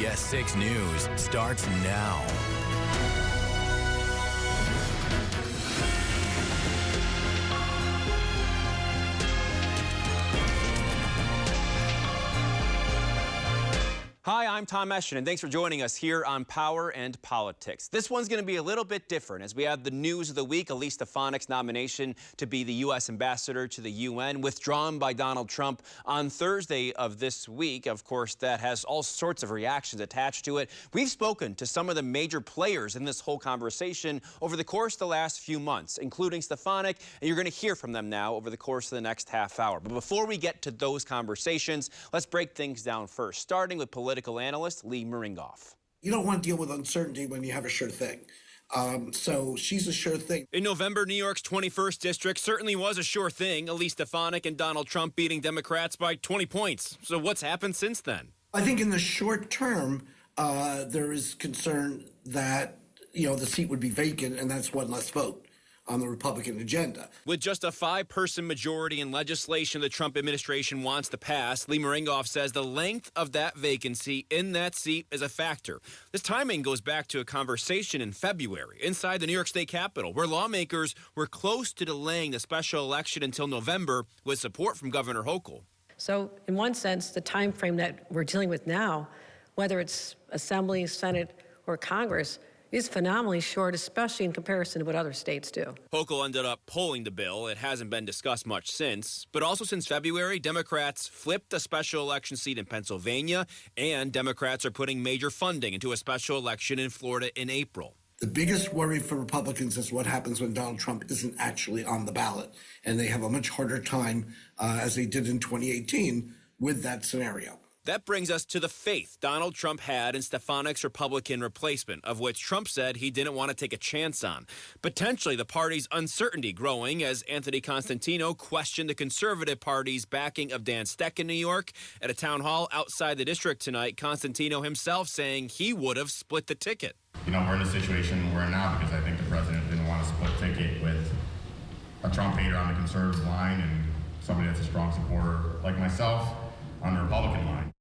CBS 6 News starts now. Hi, I'm Tom Eschen, and thanks for joining us here on Power and Politics. This one's going to be a little bit different as we have the news of the week. Elise Stefanik's nomination to be the U.S. ambassador to the UN withdrawn by Donald Trump on Thursday of this week. Of course, that has all sorts of reactions attached to it. We've spoken to some of the major players in this whole conversation over the course of the last few months, including Stefanik, and you're going to hear from them now over the course of the next half hour. But before we get to those conversations, let's break things down first, starting with political analyst Lee Meringoff. You don't want to deal with uncertainty when you have a sure thing. So she's a sure thing. In November, New York's 21st district certainly was a sure thing. Elise Stefanik and Donald Trump beating Democrats by 20 points. So what's happened since then? I think in the short term, there is concern that, the seat would be vacant, and that's one less vote on the Republican agenda. With just a 5-person majority in legislation the Trump administration wants to pass, Lee Meringoff says the length of that vacancy in that seat is a factor. This timing goes back to a conversation in February inside the New York State Capitol, where lawmakers were close to delaying the special election until November with support from Governor Hochul. So in one sense, the time frame that we're dealing with now, whether it's Assembly, Senate, or Congress, is phenomenally short, especially in comparison to what other states do. Hochul ended up pulling the bill. It hasn't been discussed much since. But also since February, Democrats flipped a special election seat in Pennsylvania, and Democrats are putting major funding into a special election in Florida in April. The biggest worry for Republicans is what happens when Donald Trump isn't actually on the ballot, and they have a much harder time, as they did in 2018, with that scenario. That brings us to the faith Donald Trump had in Stefanik's Republican replacement, of which Trump said he didn't want to take a chance on. Potentially the party's uncertainty growing as Anthony Constantino questioned the Conservative Party's backing of Dan Steck in New York. At a town hall outside the district tonight, Constantino himself saying he would have split the ticket. We're in a situation we're in now because I think the president didn't want to split ticket with a Trump hater on the conservative line and somebody that's a strong supporter like myself on the Republican line.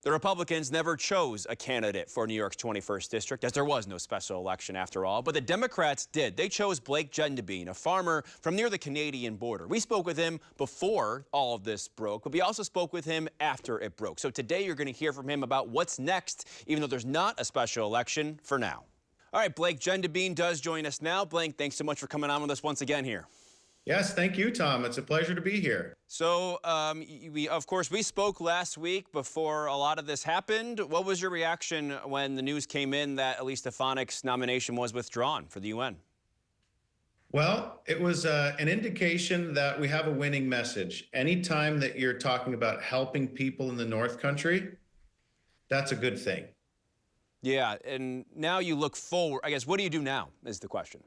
The Republicans never chose a candidate for New York's 21st district, as there was no special election after all. But the Democrats did. They chose Blake Gendebien, a farmer from near the Canadian border. We spoke with him before all of this broke, but we also spoke with him after it broke. So today you're going to hear from him about what's next, even though there's not a special election for now. All right, Blake Gendebien does join us now. Blake, thanks so much for coming on with us once again here. Yes, thank you, Tom. It's a pleasure to be here. So, we spoke last week before a lot of this happened. What was your reaction when the news came in that Elise Stefanik's nomination was withdrawn for the UN? Well, it was an indication that we have a winning message. Anytime that you're talking about helping people in the North Country, that's a good thing. Yeah, and now you look forward. I guess, what do you do now is the question.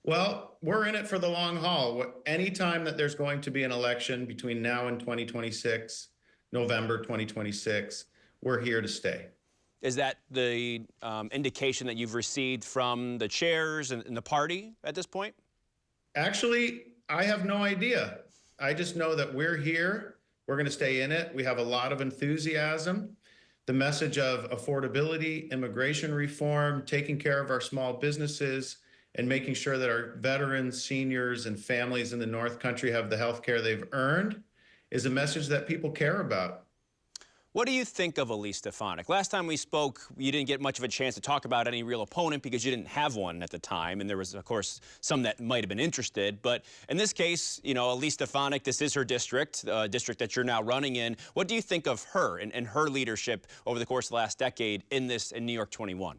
Well, we're in it for the long haul. Anytime that there's going to be an election between now and 2026, November 2026, we're here to stay. Is that the indication that you've received from the chairs and the party at this point? Actually, I have no idea. I just know that we're here. We're going to stay in it. We have a lot of enthusiasm. The message of affordability, immigration reform, taking care of our small businesses, and making sure that our veterans, seniors, and families in the North Country have the health care they've earned is a message that people care about. What do you think of Elise Stefanik? Last time we spoke, you didn't get much of a chance to talk about any real opponent because you didn't have one at the time, and there was, of course, some that might have been interested. But in this case, Elise Stefanik, this is her district, district that you're now running in. What do you think of her and her leadership over the course of the last decade in New York 21?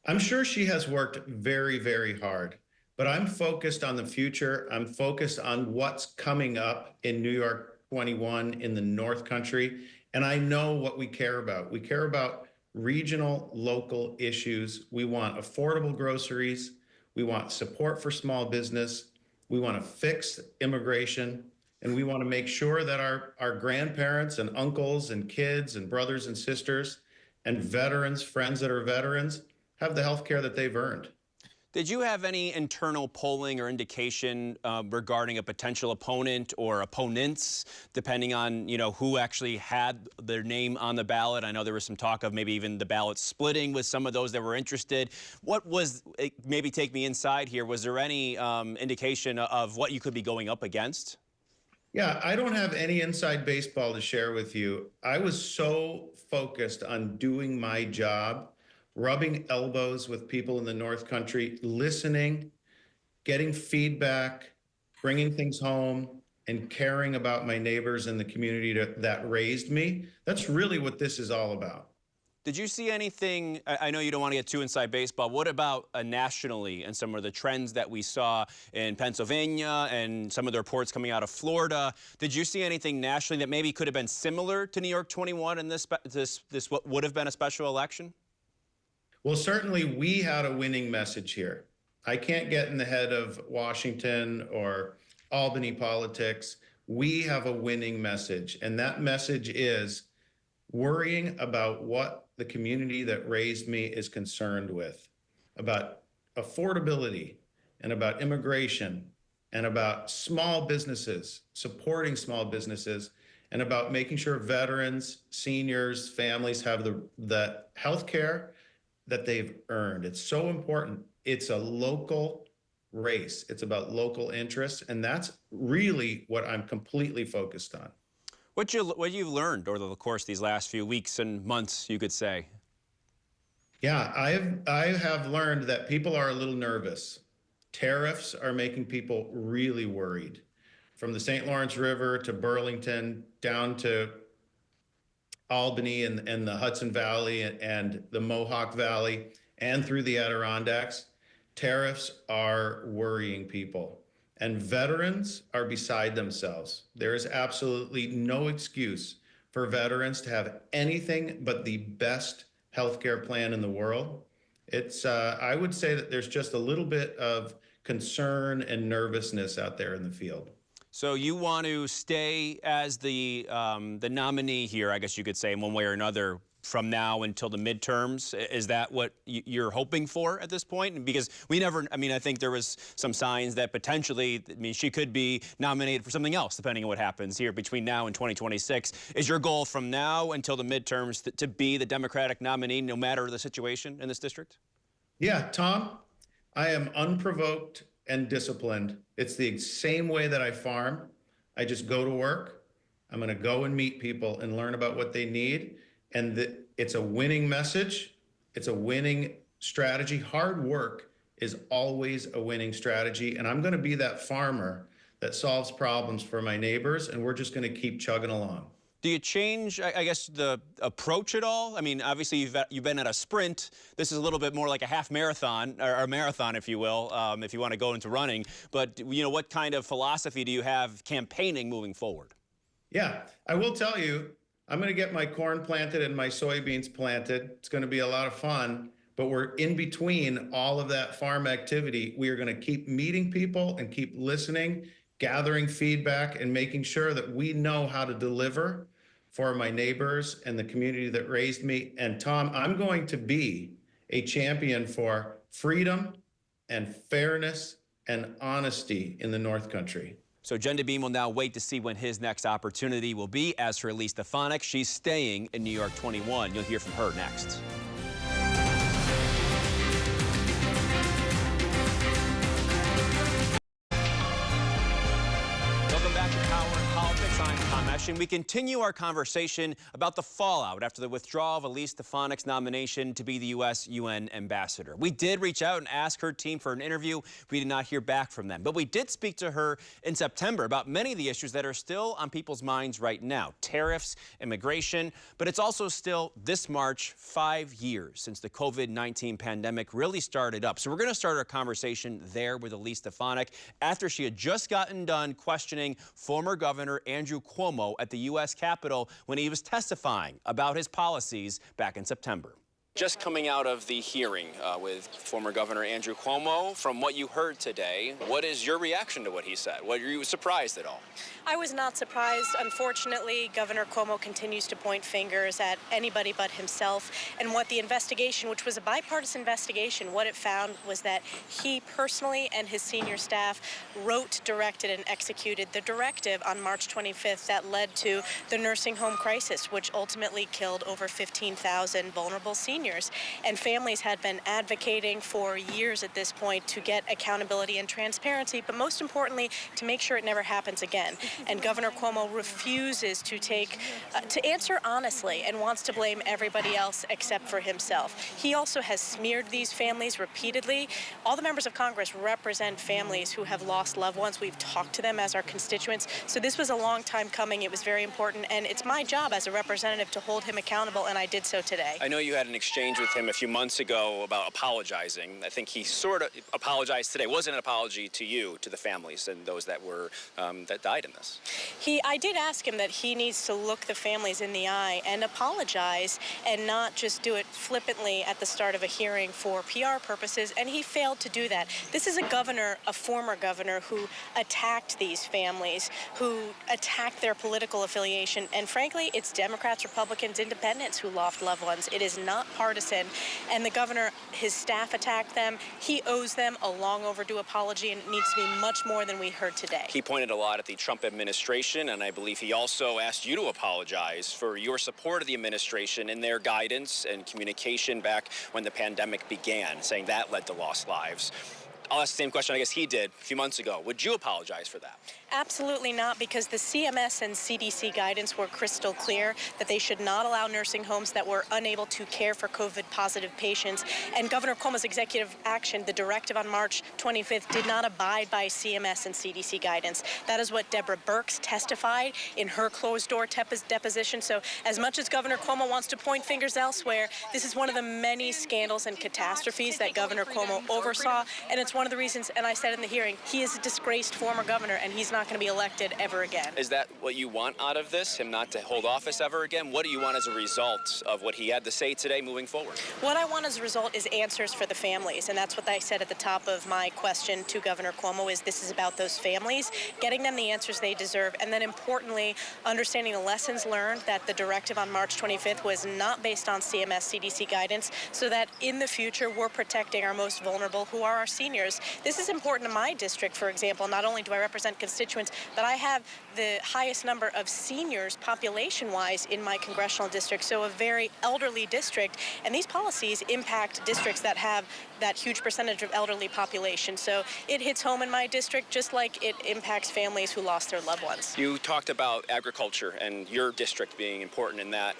I'm sure she has worked very, very hard, but I'm focused on the future. I'm focused on what's coming up in New York 21 in the North Country, and I know what we care about. We care about regional, local issues. We want affordable groceries. We want support for small business. We want to fix immigration, and we want to make sure that our grandparents and uncles and kids and brothers and sisters and veterans, friends that are veterans, have the health care that they've earned. Did you have any internal polling or indication regarding a potential opponent or opponents, depending on, who actually had their name on the ballot? I know there was some talk of maybe even the ballot splitting with some of those that were interested. What was, maybe take me inside here, was there any indication of what you could be going up against? Yeah, I don't have any inside baseball to share with you. I was so focused on doing my job, rubbing elbows with people in the North Country, listening, getting feedback, bringing things home, and caring about my neighbors and the community that raised me. That's really what this is all about. Did you see anything, I know you don't want to get too inside baseball, what about nationally and some of the trends that we saw in Pennsylvania and some of the reports coming out of Florida? Did you see anything nationally that maybe could have been similar to New York 21 in this what would have been a special election? Well, certainly we had a winning message here. I can't get in the head of Washington or Albany politics. We have a winning message, and that message is worrying about what the community that raised me is concerned with, about affordability and about immigration and about small businesses, supporting small businesses, and about making sure veterans, seniors, families have the health care that they've earned. It's so important. It's a local race. It's about local interests, and that's really what I'm completely focused on. What you've learned over the course of these last few weeks and months, you could say? Yeah, I have learned that people are a little nervous. Tariffs are making people really worried. From the St. Lawrence River to Burlington, down to Albany and the Hudson Valley and the Mohawk Valley and through the Adirondacks, tariffs are worrying people. And veterans are beside themselves. There is absolutely no excuse for veterans to have anything but the best healthcare plan in the world. It's, I would say that there's just a little bit of concern and nervousness out there in the field. So you want to stay as the nominee here, I guess you could say, in one way or another, from now until the midterms? Is that what you're hoping for at this point? Because we never, I think there was some signs that potentially, she could be nominated for something else, depending on what happens here between now and 2026. Is your goal from now until the midterms to be the Democratic nominee, no matter the situation in this district? Yeah, Tom, I am unprovoked and disciplined. It's the same way that I farm. I just go to work. I'm going to go and meet people and learn about what they need. And it's a winning message. It's a winning strategy. Hard work is always a winning strategy. And I'm going to be that farmer that solves problems for my neighbors. And we're just going to keep chugging along. Do you change, I guess, the approach at all? Obviously, you've been at a sprint. This is a little bit more like a half marathon, or a marathon, if you will, if you want to go into running. But, what kind of philosophy do you have campaigning moving forward? Yeah, I will tell you, I'm going to get my corn planted and my soybeans planted. It's going to be a lot of fun, but we're in between all of that farm activity. We are going to keep meeting people and keep listening, gathering feedback, and making sure that we know how to deliver for my neighbors and the community that raised me. And Tom, I'm going to be a champion for freedom and fairness and honesty in the North Country. So Jen DeBeam will now wait to see when his next opportunity will be. As for Elise Stefanik, she's staying in New York 21. You'll hear from her next. Welcome back to Power and Politics. I'm Tom Esching. We continue our conversation about the fallout after the withdrawal of Elise Stefanik's nomination to be the U.S. UN ambassador. We did reach out and ask her team for an interview. We did not hear back from them. But we did speak to her in September about many of the issues that are still on people's minds right now. Tariffs, immigration, but it's also still this March, 5 years since the COVID-19 pandemic really started up. So we're going to start our conversation there with Elise Stefanik after she had just gotten done questioning former Governor Andrew Cuomo at the U.S. Capitol when he was testifying about his policies back in September. Just coming out of the hearing with former Governor Andrew Cuomo, from what you heard today, what is your reaction to what he said? Were you surprised at all? I was not surprised. Unfortunately, Governor Cuomo continues to point fingers at anybody but himself. And what the investigation, which was a bipartisan investigation, what it found was that he personally and his senior staff wrote, directed, and executed the directive on March 25th that led to the nursing home crisis, which ultimately killed over 15,000 vulnerable seniors. And families had been advocating for years at this point to get accountability and transparency, but most importantly, to make sure it never happens again. And Governor Cuomo refuses to to answer honestly and wants to blame everybody else except for himself. He also has smeared these families repeatedly. All the members of Congress represent families who have lost loved ones. We've talked to them as our constituents. So this was a long time coming. It was very important, and it's my job as a representative to hold him accountable, and I did so today. I know you had an exchange with him a few months ago about apologizing. I think he sort of apologized today. It wasn't an apology to you, to the families and those that were that died in this. I did ask him that he needs to look the families in the eye and apologize and not just do it flippantly at the start of a hearing for PR purposes, and he failed to do that. This is a governor, a former governor, who attacked these families, who attacked their political affiliation, and frankly, it's Democrats, Republicans, Independents who lost loved ones. It is not partisan, and the governor, his staff attacked them. He owes them a long overdue apology, and it needs to be much more than we heard today. He pointed a lot at the Trump administration, and I believe he also asked you to apologize for your support of the administration in their guidance and communication back when the pandemic began, saying that led to lost lives. I'll ask the same question I guess he did a few months ago. Would you apologize for that? Absolutely not, because the CMS and CDC guidance were crystal clear that they should not allow nursing homes that were unable to care for COVID-positive patients. And Governor Cuomo's executive action, the directive on March 25th, did not abide by CMS and CDC guidance. That is what Deborah Birx testified in her closed-door deposition. So as much as Governor Cuomo wants to point fingers elsewhere, this is one of the many scandals and catastrophes that Governor Cuomo oversaw, and it's one of the reasons, and I said in the hearing, he is a disgraced former governor, and he's not going to be elected ever again. Is that what you want out of this, him not to hold office ever again? What do you want as a result of what he had to say today moving forward? What I want as a result is answers for the families, and that's what I said at the top of my question to Governor Cuomo, is this is about those families, getting them the answers they deserve, and then importantly, understanding the lessons learned, that the directive on March 25th was not based on CMS CDC guidance, so that in the future we're protecting our most vulnerable, who are our seniors. This is important in my district, for example. Not only do I represent constituents, but I have the highest number of seniors population-wise in my congressional district, so a very elderly district, and these policies impact districts that have that huge percentage of elderly population. So it hits home in my district just like it impacts families who lost their loved ones. You talked about agriculture and your district being important in that.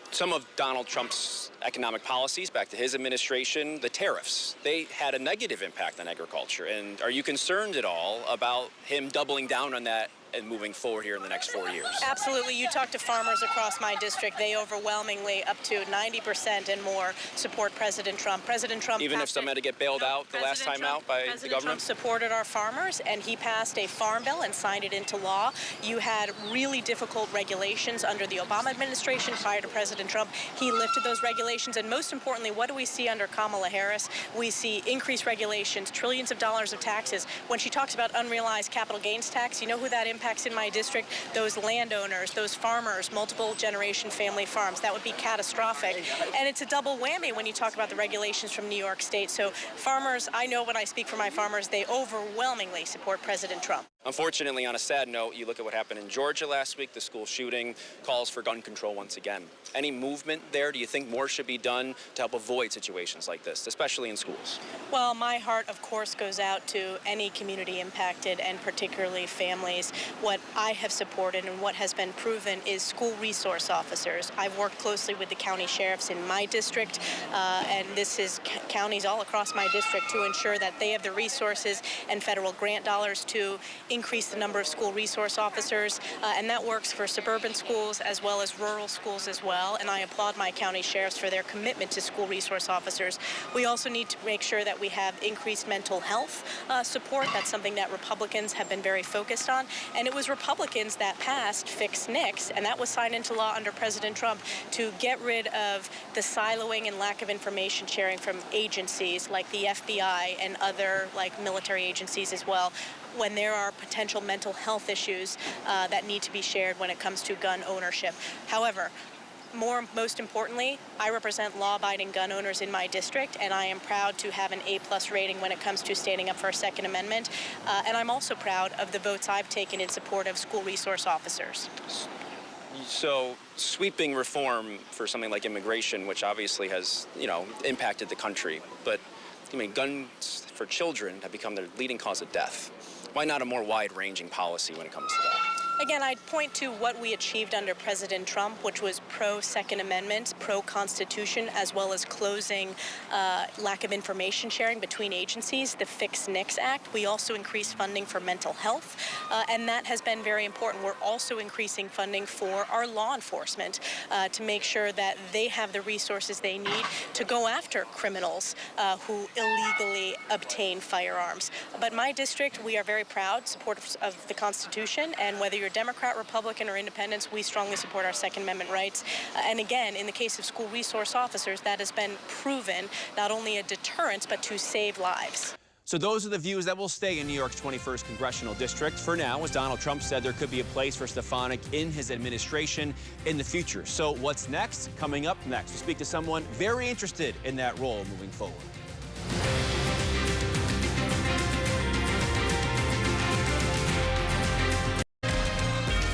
Some of Donald Trump's economic policies back to his administration, the tariffs, they had a negative impact on agriculture. And are you concerned at all about him doubling down on that and moving forward here in the next 4 years? Absolutely. You talk to farmers across my district, they overwhelmingly, up to 90% and more, support President Trump. President Trump, even if some had to get bailed out the last time out by the government? President Trump supported our farmers, and he passed a farm bill and signed it into law. You had really difficult regulations under the Obama administration prior to President Trump. He lifted those regulations, and most importantly, what do we see under Kamala Harris? We see increased regulations, trillions of dollars of taxes. When she talks about unrealized capital gains tax, you know who that impacts in my district? Those landowners, those farmers, multiple generation family farms. That would be catastrophic. And it's a double whammy when you talk about the regulations from New York State. So farmers, I know when I speak for my farmers, they overwhelmingly support President Trump. Unfortunately, on a sad note, you look at what happened in Georgia last week, the school shooting, calls for gun control once again. Any movement there? Do you think more should be done to help avoid situations like this, especially in schools? Well, my heart, of course, goes out to any community impacted, and particularly families. What I have supported and what has been proven is school resource officers. I've worked closely with the county sheriffs in my district, and this is counties all across my district, to ensure that they have the resources and federal grant dollars to increase the number of school resource officers, and that works for suburban schools as well as rural schools as well, and I applaud my county sheriffs for their commitment to school resource officers. We also need to make sure that we have increased mental health support. That's something that Republicans have been very focused on, and it was Republicans that passed Fix NICS, and that was signed into law under President Trump to get rid of the siloing and lack of information sharing from agencies like the FBI and other like military agencies as well. when there are potential mental health issues that need to be shared when it comes to gun ownership. However, most importantly, I represent law-abiding gun owners in my district, and I am proud to have an A+ rating when it comes to standing up for a Second Amendment. And I'm also proud of the votes I've taken in support of school resource officers. So sweeping reform for something like immigration, which obviously has, impacted the country, but guns for children have become their leading cause of death. Why not a more wide-ranging policy when it comes to that? Again, I'd point to what we achieved under President Trump, which was pro-Second Amendment, pro-Constitution, as well as closing lack of information sharing between agencies, the Fix NICS Act. We also increased funding for mental health, and that has been very important. We're also increasing funding for our law enforcement to make sure that they have the resources they need to go after criminals who illegally obtain firearms. But my district, we are very proud supporters of the Constitution, and whether you're Democrat, Republican, or Independents, we strongly support our Second Amendment rights. And again, in the case of school resource officers, that has been proven not only a deterrent, but to save lives. So those are the views that will stay in New York's 21st congressional district for now, as Donald Trump said there could be a place for Stefanik in his administration in the future. So what's next? Coming up next, we'll speak to someone very interested in that role moving forward.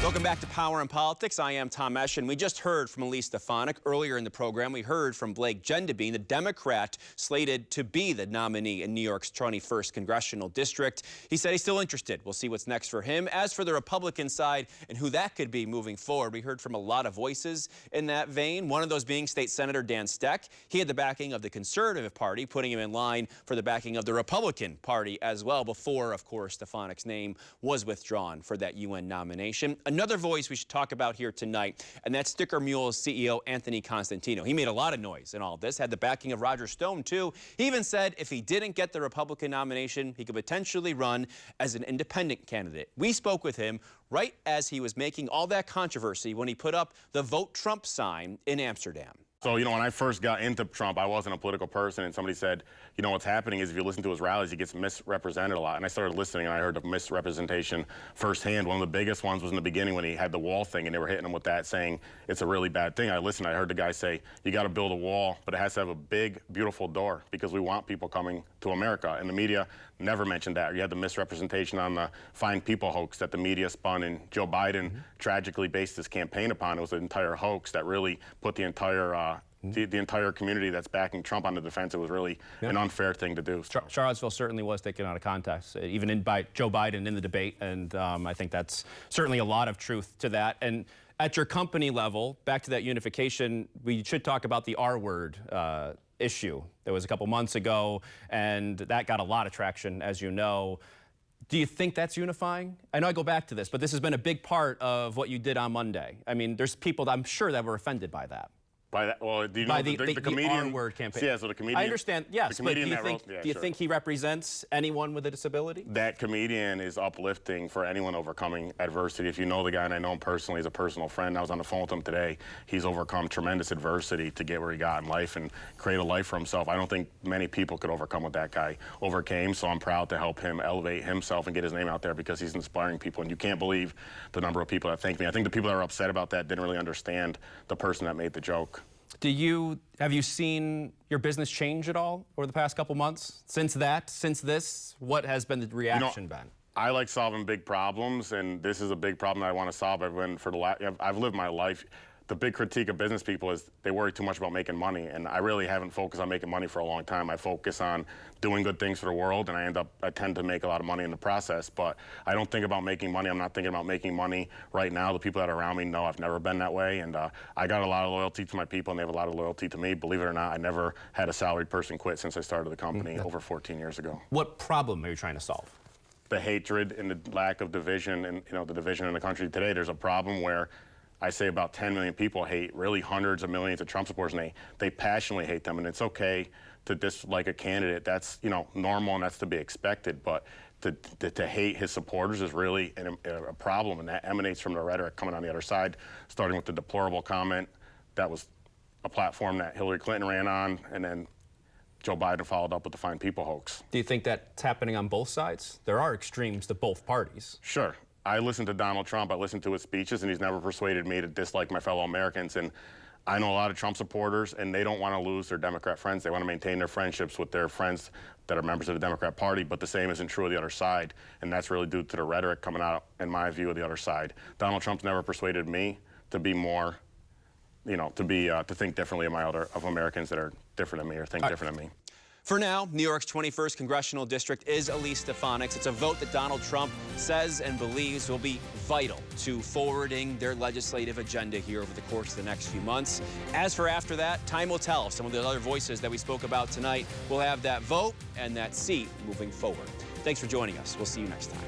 Welcome back to Power and Politics. I am Tom Esch, and we just heard from Elise Stefanik. Earlier in the program, we heard from Blake Gendebien, the Democrat slated to be the nominee in New York's 21st congressional district. He said he's still interested. We'll see what's next for him. As for the Republican side and who that could be moving forward, we heard from a lot of voices in that vein, one of those being State Senator Dan Steck. He had the backing of the Conservative Party, putting him in line for the backing of the Republican Party as well, before, of course, Stefanik's name was withdrawn for that UN nomination. Another voice we should talk about here tonight, and that's Sticker Mule's CEO, Anthony Constantino. He made a lot of noise in all of this, had the backing of Roger Stone, too. He even said if he didn't get the Republican nomination, he could potentially run as an independent candidate. We spoke with him right as he was making all that controversy when he put up the Vote Trump sign in Amsterdam. So, when I first got into Trump, I wasn't a political person, and somebody said, what's happening is if you listen to his rallies, he gets misrepresented a lot. And I started listening, and I heard the misrepresentation firsthand. One of the biggest ones was in the beginning when he had the wall thing, and they were hitting him with that, saying it's a really bad thing. I listened. I heard the guy say, you got to build a wall, but it has to have a big, beautiful door because we want people coming to America. And the media never mentioned that. You had the misrepresentation on the Fine People hoax that the media spun, and Joe Biden tragically based his campaign upon. It was an entire hoax that really put the entire the entire community that's backing Trump on the defense. It was really an unfair thing to do. Charlottesville certainly was taken out of context, even by Joe Biden in the debate, and I think that's certainly a lot of truth to that. And at your company level, back to that unification, we should talk about the R word issue. That was a couple months ago, and that got a lot of traction, as you know. Do you think that's unifying? I know I go back to this, but this has been a big part of what you did on Monday. I mean, there's people, I'm sure, that were offended by that. By that, well, do you know the comedian? R-word campaign. Yeah, so the comedian. I understand, yes, but do you sure. think he represents anyone with a disability? That comedian is uplifting for anyone overcoming adversity. If you know the guy, and I know him personally, he's a personal friend. I was on the phone with him today. He's overcome tremendous adversity to get where he got in life and create a life for himself. I don't think many people could overcome what that guy overcame, so I'm proud to help him elevate himself and get his name out there because he's inspiring people, and you can't believe the number of people that thank me. I think the people that are upset about that didn't really understand the person that made the joke. Have you seen your business change at all over the past couple months? Since this, what has been the reaction been? I like solving big problems, and this is a big problem that I want to solve. I've lived my life. The big critique of business people is they worry too much about making money, and I really haven't focused on making money for a long time. I focus on doing good things for the world, and I tend to make a lot of money in the process, but I don't think about making money. I'm not thinking about making money right now. The people that are around me know I've never been that way, and I got a lot of loyalty to my people, and they have a lot of loyalty to me. Believe it or not, I never had a salaried person quit since I started the company over 14 years ago. What problem are you trying to solve? The hatred and the lack of division, and the division in the country today. There's a problem where I say about 10 million people hate really hundreds of millions of Trump supporters, and they passionately hate them. And it's okay to dislike a candidate. That's normal, and that's to be expected. But to hate his supporters is really a problem, and that emanates from the rhetoric coming on the other side, starting with the deplorable comment that was a platform that Hillary Clinton ran on, and then Joe Biden followed up with the Fine People hoax. Do you think that's happening on both sides? There are extremes to both parties. Sure. I listened to Donald Trump, I listened to his speeches, and he's never persuaded me to dislike my fellow Americans. And I know a lot of Trump supporters, and they don't want to lose their Democrat friends. They want to maintain their friendships with their friends that are members of the Democrat Party, but the same isn't true of the other side. And that's really due to the rhetoric coming out, in my view, of the other side. Donald Trump's never persuaded me to be more, to think differently of Americans that are different than me or think different than me. For now, New York's 21st congressional district is Elise Stefanik's. It's a vote that Donald Trump says and believes will be vital to forwarding their legislative agenda here over the course of the next few months. As for after that, time will tell if some of the other voices that we spoke about tonight will have that vote and that seat moving forward. Thanks for joining us. We'll see you next time.